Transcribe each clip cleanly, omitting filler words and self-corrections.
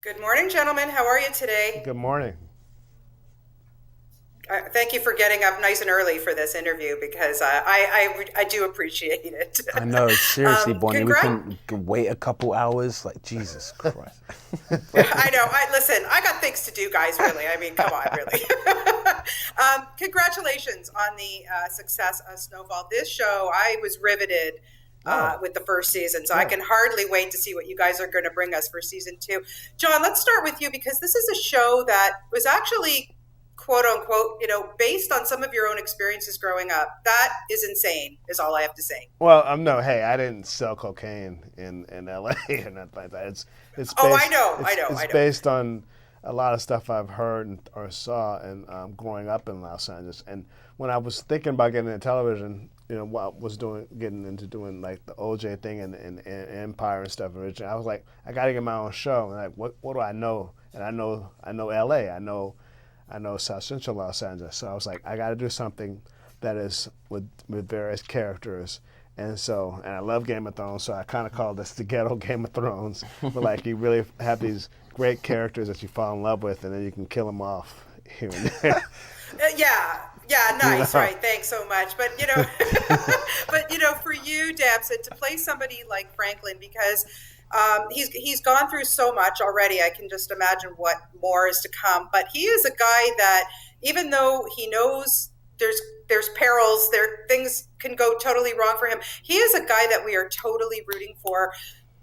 Good morning, gentlemen. How are you today? Good morning. Thank you for getting up nice and early for this interview because I do appreciate it. I know, seriously, Bonnie, we Congrat. couldn't wait a couple hours. Like, Jesus Christ. I know. Listen. I got things to do, guys. Really. I mean, come on, really. Congratulations on the success of Snowfall. This show, I was riveted Oh, with the first season, so I good. can hardly wait to see what you guys are going to bring us for season two. John, let's start with you because this is a show that was actually quote unquote, based on some of your own experiences growing up. That is insane, is all I have to say. Well, no, hey, I didn't sell cocaine in L.A. or nothing like that. It's Oh, I based know, I it's know, it's I know. based on a lot of stuff I've heard or saw and growing up in Los Angeles. And when I was thinking about getting into television, what I was getting into doing like the OJ thing and Empire and stuff originally, I was like, I got to get my own show. And like, what do I know? And I know L.A. I know South Central Los Angeles. So I was like, I got to do something that is with various characters. And I love Game of Thrones, so I kind of call this the ghetto Game of Thrones. But like, you really have these great characters that you fall in love with, and then you can kill them off here and there. Yeah, You nice, know? right? Thanks so much. But for you, Damson, to play somebody like Franklin, because he's gone through so much already. I can just imagine what more is to come. But he is a guy that, even though he knows there's perils, things can go totally wrong for him. He is a guy that we are totally rooting for.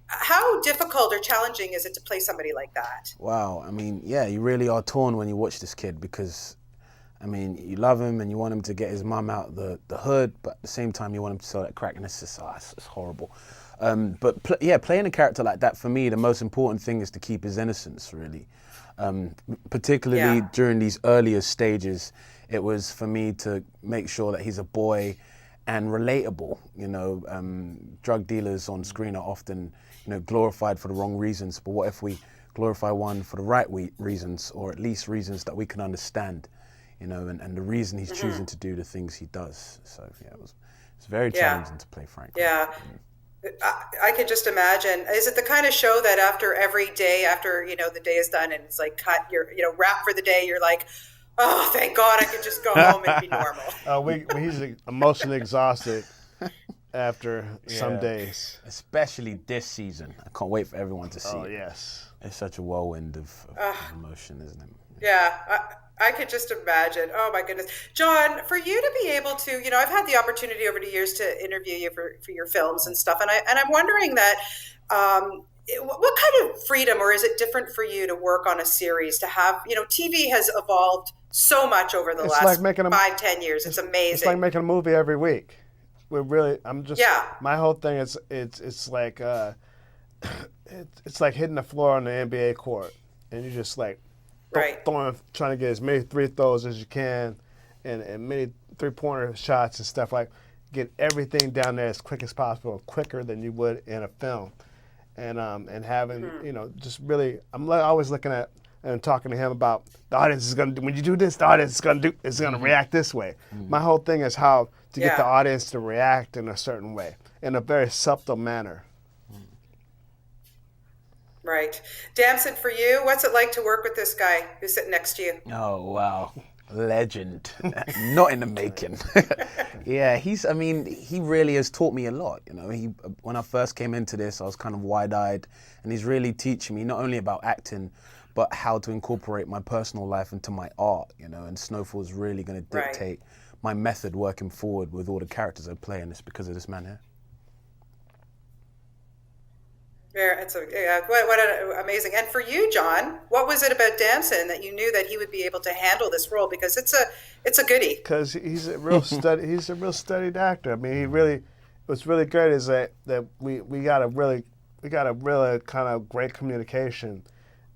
How difficult or challenging is it to play somebody like that? Wow. I mean, yeah, you really are torn when you watch this kid because, I mean, you love him and you want him to get his mum out the hood, but at the same time you want him to sell that crack, and it's just, it's horrible. But playing a character like that, for me, the most important thing is to keep his innocence, really. Particularly Yeah. during these earlier stages, it was for me to make sure that he's a boy and relatable. Drug dealers on screen are often, glorified for the wrong reasons. But what if we glorify one for the right reasons, or at least reasons that we can understand, and the reason he's choosing to do the things he does. So yeah, it's very Yeah. challenging to play Franklin. Yeah. I could just imagine. Is it the kind of show that after every day, after the day is done and it's like cut, you're wrap for the day, you're like, oh, thank God, I could just go home and be normal. He's emotionally exhausted after some Yeah. days. Especially this season. I can't wait for everyone to see Oh, it. yes. It's such a whirlwind of emotion, isn't it? Yeah, I could just imagine. Oh my goodness, John, for you to be able to, I've had the opportunity over the years to interview you for your films and stuff, and I'm wondering that. What kind of freedom, or is it different for you to work on a series? To have, TV has evolved so much over the It's like last making a 5-10 years. It's it's like amazing. making a movie every week. I'm just Yeah, my whole thing is it's like it's like hitting the floor on the NBA court, and you just like right. trying to get as many free throws as you can, and many 3-pointer shots and stuff. Like, get everything down there as quick as possible, quicker than you would in a film, and having just really, always looking at and talking to him about the audience is going to do, when you do this, the audience is going to react this way. My whole thing is how to get the Yeah. audience to react in a certain way, in a very subtle manner. Right. Damson, for you, what's it like to work with this guy who's sitting next to you? Oh, wow. Legend. Not in the making. Yeah, he really has taught me a lot. When I first came into this, I was kind of wide-eyed, and he's really teaching me not only about acting, but how to incorporate my personal life into my art, and Snowfall is really going to Right. dictate my method working forward with all the characters I play, and it's because of this man here. Yeah, what amazing. And for you, John, what was it about Damson that you knew that he would be able to handle this role? Because it's a goodie. Because he's a real studied actor. I mean, what's really great is that we got a really kind of great communication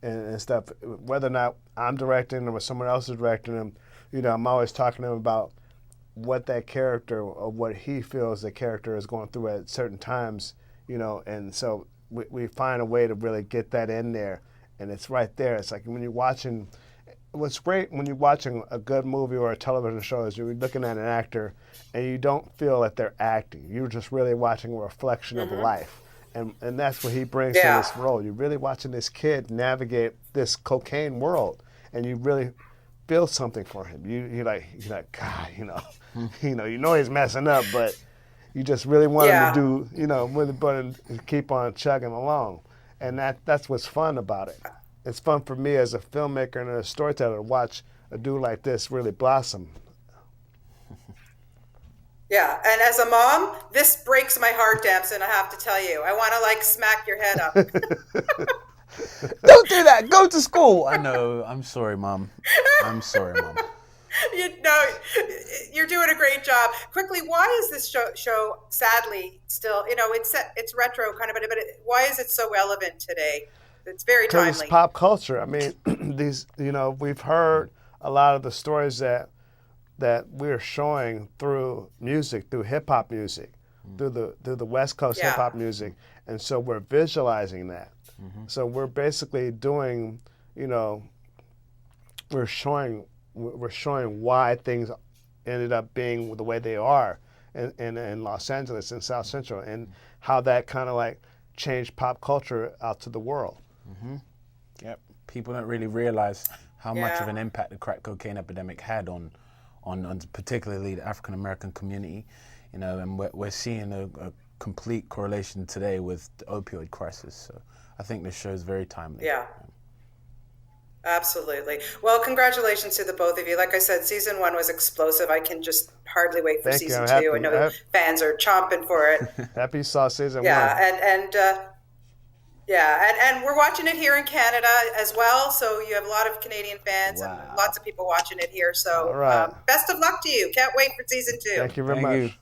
and stuff. Whether or not I'm directing him or someone else is directing him, I'm always talking to him about what that character or what he feels the character is going through at certain times, and so we find a way to really get that in there, and it's right there. It's like when you're watching. What's great when you're watching a good movie or a television show is you're looking at an actor, and you don't feel that they're acting. You're just really watching a reflection of life, and that's what he brings to this role. You're really watching this kid navigate this cocaine world, and you really feel something for him. You're like God, you know he's messing up, but you just really want him to do, but keep on chugging along, and that's what's fun about it. It's fun for me as a filmmaker and a storyteller to watch a dude like this really blossom. Yeah, and as a mom, this breaks my heart, Damson, I have to tell you. I want to, like, smack your head up. Don't do that. Go to school. I know. I'm sorry, Mom. I'm sorry, Mom. You're doing a great job. Quickly, why is this show sadly still, it's retro kind of, but why is it so relevant today? It's very timely. Because it's pop culture. I mean, we've heard a lot of the stories that we're showing through music, through hip hop music, through the West Coast hip hop music, and so we're visualizing that. Mm-hmm. So we're basically doing, we're showing why things ended up being the way they are in Los Angeles and South Central, and how that kind of like changed pop culture out to the world. Mm-hmm. Yep, people don't really realize how much of an impact the crack cocaine epidemic had on particularly the African American community, and we're seeing a complete correlation today with the opioid crisis. So I think this show is very timely. Yeah. Absolutely. Well, congratulations to the both of you. Like I said, season 1 was explosive. I can just hardly wait for season 2. I know fans are chomping for it. Happy you saw season 1. And we're watching it here in Canada as well. So you have a lot of Canadian fans and lots of people watching it here. So best of luck to you. Can't wait for season 2. Thank you very much.